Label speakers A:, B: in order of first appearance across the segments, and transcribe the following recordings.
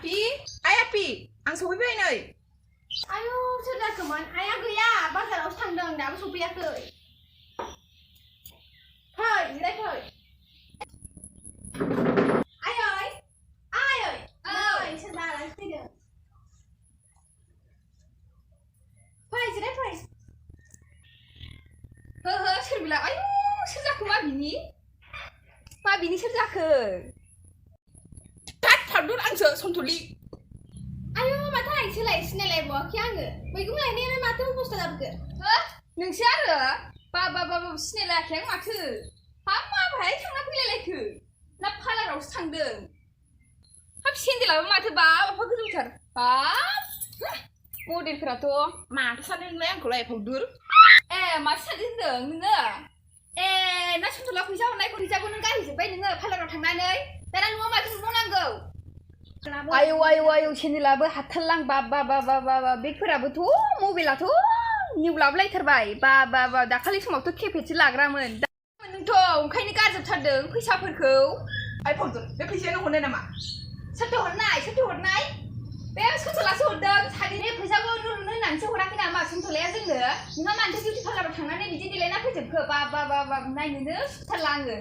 A: Api, ay Api, ang sopirnya nih.
B: Ayo, sudah keman, ayah gaya, bazar harus tangdang, dah sopir ke. Hei, ini hei. Ayo, ayo, ayo, sudah lah, tidak. Hei, ini hei.
C: Soर bilang, ayo, soर जाखो मा बिनि सोर जाखो?
A: Tat, pardon, angsa sontuli.
B: Ayo, mata yang selai, sinelai bawa kiangge. Baiklah ini ada mata bos tak berke.
C: नोंसो आरो बा सिनायलायाखै आं माथो हाब माबोरै थांना फैलायलायखो ना पार्लारावसो थांदों हाब सेन्देलाबो माथो बाबा गोजौथार हाब मडेलफोराथ'
A: माथो सानदों नोंलाय आंखौलाय फावदुर
C: ए माथो सानदों होनदों नोङो ए ना सनथला फैसा हरनायखौ फैसाखौ नों गारहैजोब्बाय नोङो पार्लाराव थांनानै दाना न'आव माथो नुबावनांगौ आयौ सेन्देलाबो हाथारलां बा बेगफोराबोथ' मबाइलाथ' निउ लाबोलायथारबाय बा दाखालि समावथ' केपेटसो लाग्रामोन नोंथ' ओंखायनो गारजोबथारदों फैसाफोरखौ
A: आइ फावदुर बे फैसायानो हरनाय नामा
C: सोरथो हरनाय बे सनथलासो हरदों सानैनि फैसाखौ नुनो होननानैसो हराखै नामा सनथलाया जोंनो नोंहा मानोथो बिउटि पार्लाराव थांनानै बिदि देलायना फैजोबखो बा नायनोनो सुथारला आङो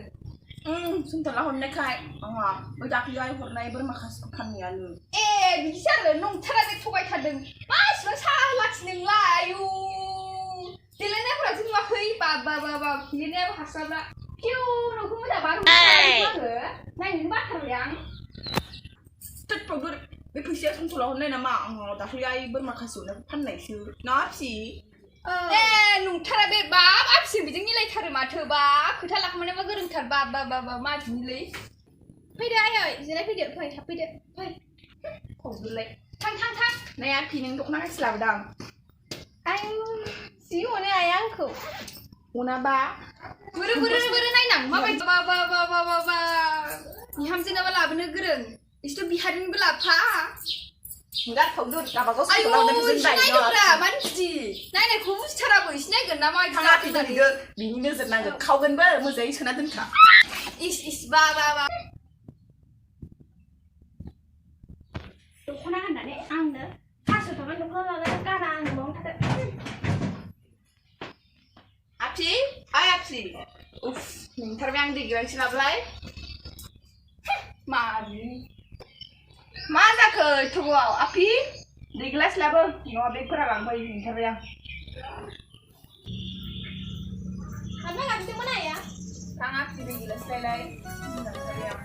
A: सनथला हरनायखाय आंहा बै दाख्लै आइ हरनाय बोरमा खासिखौ फाननायानो
C: ए बिदिसो आरो नंथारा बे थगायथारदों मा इसिबां सालाखि नोंलाय आयौ देलायनायफोरासो नुवाखै बा लिरनायाबो हास्लाबला फिउ न'खौ मोजां बार'आङो नायनोनो बाथारबाय आं
A: tat फावदुर बे फैसाया सनथला हरनाय नामा आंहा दाख्लै आइ बोरमा खासिखौनो फाननायसो ना फिसि
C: ए नंथारा बे बाब आफिसजों बिजों मिलायथारो माथो बा खोथा लाखोमानायबा गोरोंथार बा मा बिनिलै
B: फैदो आयै जिरायफैदो फै थाब फैदो फै
C: फावदुरलाय थां
A: नै आफि नों दख'ना गांसे लाबोदां
B: आयौ जि अनो आइया आंखौ
A: अनाबा
C: बोरो नायनां माबायदि बा बिहामजोनाबा लाबोनो गोरों एसेथ' बिहारिनिबो लाफा
A: गार फावदुर गाबागाव सनथला हरनायखौ जों
C: नायदोब्रा मानो बिदि नायनायखौ बुजिथाराबो एसे नायगोन ना माबायदि
A: थाङा आफि दोनदो बिनि नोजोर नांगोन खावगोनबो मोजाङै सोना दोनखा
C: इस बा
B: दख'ना होननानै आंनो 500 थाखा दख'ना लानानै गारा आंनो बावनो थादो
A: आफि आइ आफि उफ नोंथारबाय आं दै गिलाससो लाबोलाय मा जाखो एथ'गोआव आफि दै गिलास लाबो नङा बेगफोरा लांबाय नोंथारबाय आं
B: माबा लाबोदोंमोन आइया
A: थां आफि दै गिलास लायलाय नोंथारबाय आं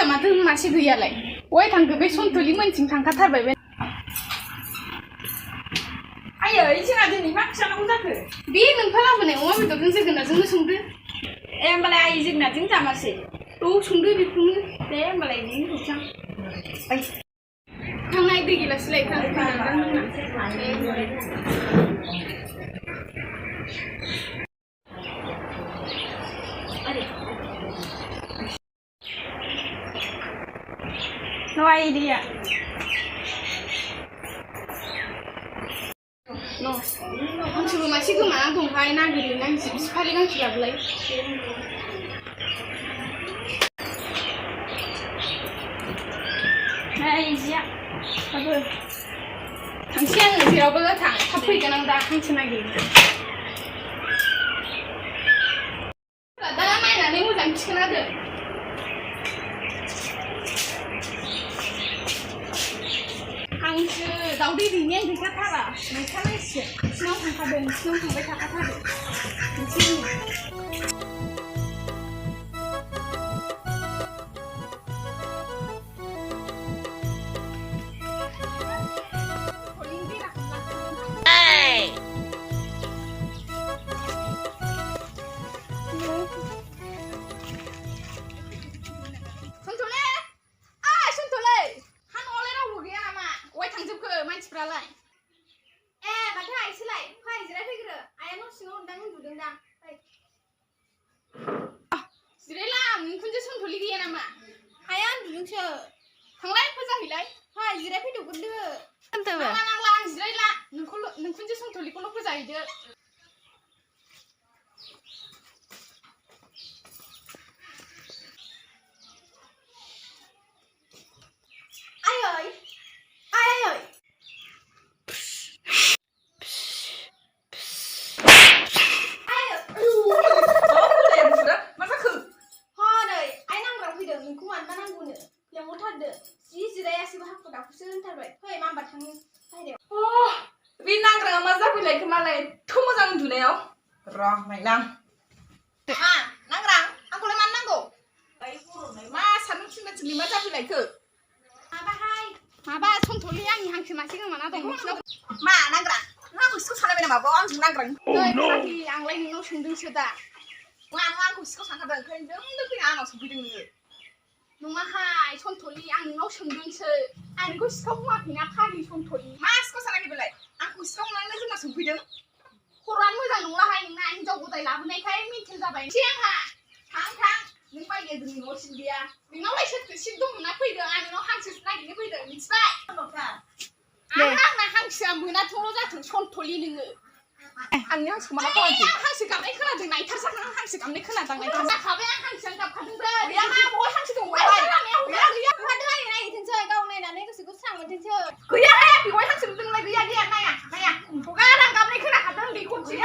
B: माथो मासे गैयालाय अय थांखो बे सनथलि मोनथिं थांखाथारबाय बे
A: आयै जोंना दिनै मा ओंख्रि जानांगौ जाखो
B: बे नोंफा लाबोनाय अमा बेदरजों जोगोनारजोंनो संदो
A: ए होमबालाय आइ जोगोनारजों जामारसै
B: औ संदो बेखौनो
A: दे होमबालाय बिदिनो संसां
B: थांनाय दै गिलास लायखां
A: No idea.
B: No. Haंसोबो मासे गोमाना दंहाय नागिरो नांसि बिफारि गांसे लाबोलाय
A: Hai जिया
B: बाबो थांसै आङो जेरावबो थाब फैगोन आं दा हांसो नागिरो दा नायनानै मोजां थिखोना दोन हांसो दाउदै दैनायानो गैखाथारा मैथानांसिगोन नोंसिनाव थांखादों नोंसिनाव थांबाय थाखाथारो मानसिफ्रालाय
C: ए माथो आइसोलाय फै जिरायफैग्रो आइया न' सिङाव उन्दुदों उन्दुदोंदां फै
B: जिरायला नोंखुनजो सनथलि गैया नामा
C: आइया उन्दुदोंसो
B: थांलाय फोजाहैलाय
C: फै जिरायफैदोंगोनदो
B: नांला आं जिरायला नोंखुनजो सनथलिखौल' फोजाहैदो
C: आयै आयै
A: मा जाखो
C: हनै आइ नांग्रां फैदों नोंखौ मानोबा नांगौनो लेंहरथारदो जि जिरायासैबो हाखु दाखुसो होनथारबाय फै मा होनबा थाङो बाहेरायाव
A: बे नांग्राङा मा जाफैलायखो मालाय एथ' मोजां उन्दुनायाव र' नायलां
C: मा नांग्रां आंखौलाय मानो नांगौ
A: ओइ बर'नाय मा सानदुं थिंबाथिंनि मा जाफैलायखो
C: माबाहाय
B: माबा सनथलि आंनि हांसो मासे गोमाना दं नोंसिनाव
C: मा नांग्रां नों आंखौ सिखाव सानबाय नामा बाव आंजों नांग्रां
B: फाग्लि आंलाय नोंनाव सोंदोंसो दा
C: मा नों आंखौ सिखाव सानखादों ओंखायनो जोंनो फैना आंनाव सोंफैदों नोङो
B: नङाहाय सनथलि आं नोंनाव सोंदोंसो आं नोंखौ सिखाव बुङाखैना फाग्लि सनथलि
C: मा सिखाव सानाखै बेलाय आंखौ सिखाव मोननानै जोंनाव सोंफैदों
B: खर'आनो मोजां नंलाहाय नोंना हिनजाव गोदाय लाबोनायखाय मेन्टेल जाबाय एसे आंहा
C: थां नों बायदिया जोंनि न'आव सिट गैया
B: नोंनावलाय सोरथो सिट दंमोन ना फैदों आं नोंनाव हांसोसो नागिरनो फैदों मिथिबाय आंना हांसोआ मोनाथोंल' जाथों सनथलि नोङो
A: आंनि हांसोखौ मा
B: आं
A: खालामखो
B: हांसो गाबनाय खोनादों नायथारसां आं हांसो गाबनाय खोनादों नायथार जाखाबाय आं हांसोआनो गाबखादों
C: गैया मा बहाय हांसो दं बहाय
B: गैया
C: बहाय नायथोंसै गाव नायनानै गोसोखौ स्रां मोनथोंसै
A: गैया बेवहाय हांसो नुदोंलाय गैया गैया नाया
B: गारां गाबनाय खोनाखादों दैखरसे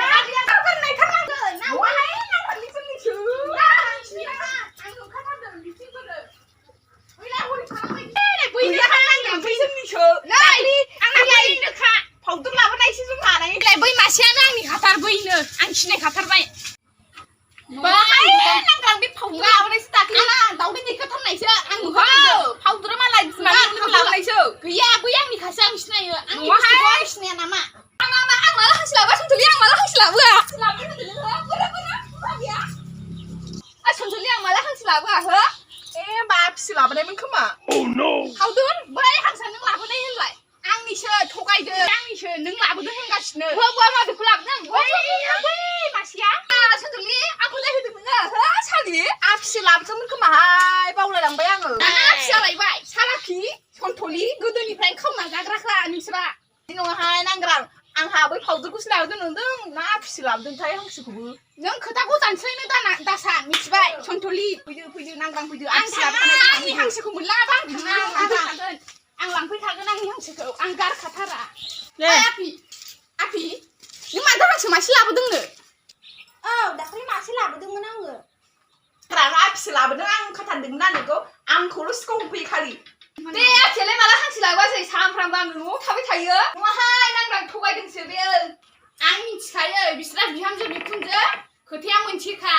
B: बै मासेयानो आंनि खाथार बैनो आं सिनायखाथारबाय दाउदै दैखाथारनायसो आं
A: फावदुरा मालाय लाबोनायसो
B: गैया बै आंनिखासो आं सिनायो आं सिनाया नामा
C: आं माला हांसो लाबोआ सनथलि आं माला हांसो लाबोआ सनथलि आं माला हांसो लाबोआ हो
A: ए बा फिसो लाबोनायमोन खोमा
B: फावदुर बै हांसोआ नों लाबोनाय होनलाय आंनिसो थगायदो आंनिसो नों लाबोदों होनगासिनो
C: बहा माबेखौ लाबोदों
B: बै मासेया
C: सनथलि आंखौ लायहोदों नोङो हो सालि
A: आ फिसो लाबोदोंमोन खोमाहाय बावलायलांबाय आङो
B: दाना फिसालायबाय सालाखि सनथलि गोदोनिफ्रायनो खावना जाग्राखा नोंसोरा
A: बिदि नङाहाय नांग्रां आंहा बै फावदुरखौसो लाबोदों नंदों ना फिसो लाबोदोंथाय हांसोखौबो
B: नों खोथाखौ दानस्लायनो दासा मिथिबाय सनथलि
A: फैदो नांग्रां फैदो
B: आं थाङा आंनि हांसोखौ मोनलाङाबा आं थाङा आं लांफैखागोन आंनि हांसोखौ आं गारखाथारा आपि नों माथो हांसो मासे लाबोदोंनो
C: औ दाखालि मासे लाबोदोंमोन आङो
A: राङा फिसो लाबोदों आं खाथारदोंमोन ना नोंखौ आंखौल' सिखाव होफैयो खालि
C: दे आथियालाय माला हांसो लाबोआसै सानफ्रामबो आं न'आव थाबाय थायो नङाहाय नांग्रां थगायदोंसो बे
B: आं मिथिखायो बिस्रा बिहामजो बिखुनजो खोथाया मोनसेखा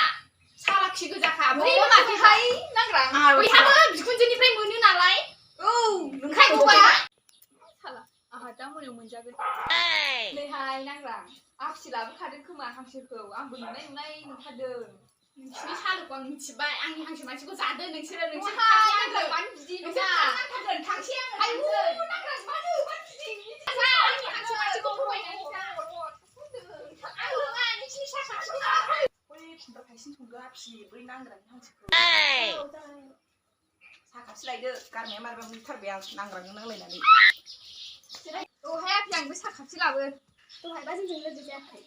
B: सालाखि गोजाखा बै
C: माथोहाय नांग्रां
B: बयहाबो बिखुनजोनिफ्राय मोनो नालाय
C: औ
B: नोंखायखौबा
C: आंहा दा मोनायाव मोनजागोन नैहाय नांग्रां आफिसो लाबोखादों खोमा हांसोखौ आंबो नुनाय नुखादों
B: नोंसिनि सालुखौ आं मिथिबाय आंनि हांसो मासेखौ जादो नोंसोरो
C: मानो बिदि नङा
B: थांसै
C: आयु नांग्रां मानो
B: आंनि हांसो मासेखौ थगायनानै जा आं रोङा नोंसिनि साखाथिखौ
A: बै खुमब्रा थाइसेन संदो आफि बै नांग्रांनि हांसोखौ साखाथि लायदो गारनाया मारबा मोनथारबाय आं नांग्रांजों नांलायनानै
C: औहाय आफि आंबो साखाथि लाबो दहायबा जोंजों लोगो जायाखै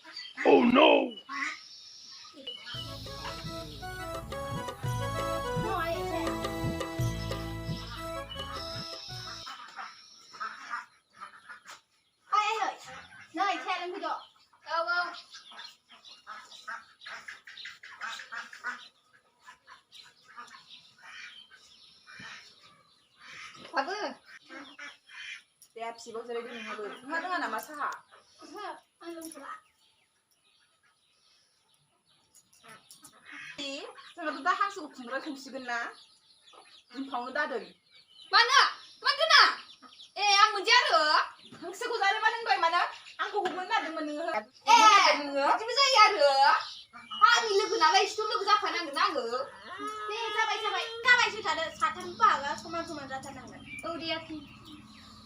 A: दे फिबाव जिरायदो नोंहाबो नोंहा रोङा नामा साहा
C: आं लोंथ'ला
A: जोंहाथ' दा हांसोखौ खुमब्रा संसिगोन ना उनफ्रावनो दादों
C: मानो मानोना ए आं मोनजाया आरो
A: हांसोखौ जानोबा नों दहाय मानो आंखौ हमनो नागिरदोंमोन नोङो
C: बिदिबो जायो आरो आंनि लोगो नालाय एसेथ' लोगो जाफानांगोन आङो दे जाबाय जाबायसो थादो साथाम बाहागा समान जाथारनांगोन औ दे आफि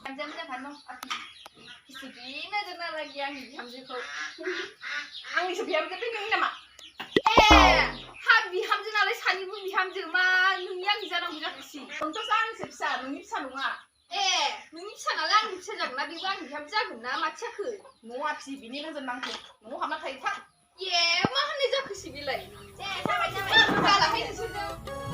C: Jam kan api. Segini aja lagi yang hamziko.
B: आंनि बिहामजो फैदों नामा
C: बिहामजो नालाय सानैबो बिहामजो मा नोंनि आंनि जानांगौ जाखोसै
B: नोंथ' आंनिसो फिसा नोंनि फिसा नङा
C: नोंनि फिसा नालाय आंनि फिसा जागोन ना बेबो आंनि बिहामजो जागोन ना माथो जाखो
B: न'आव आफि बिनि नोजोर नांथों न'आव हाबना थायो थां
C: मा होननाय जाखोसै बेलाय
B: जाबाय
C: जालाहाय नोंसोरजों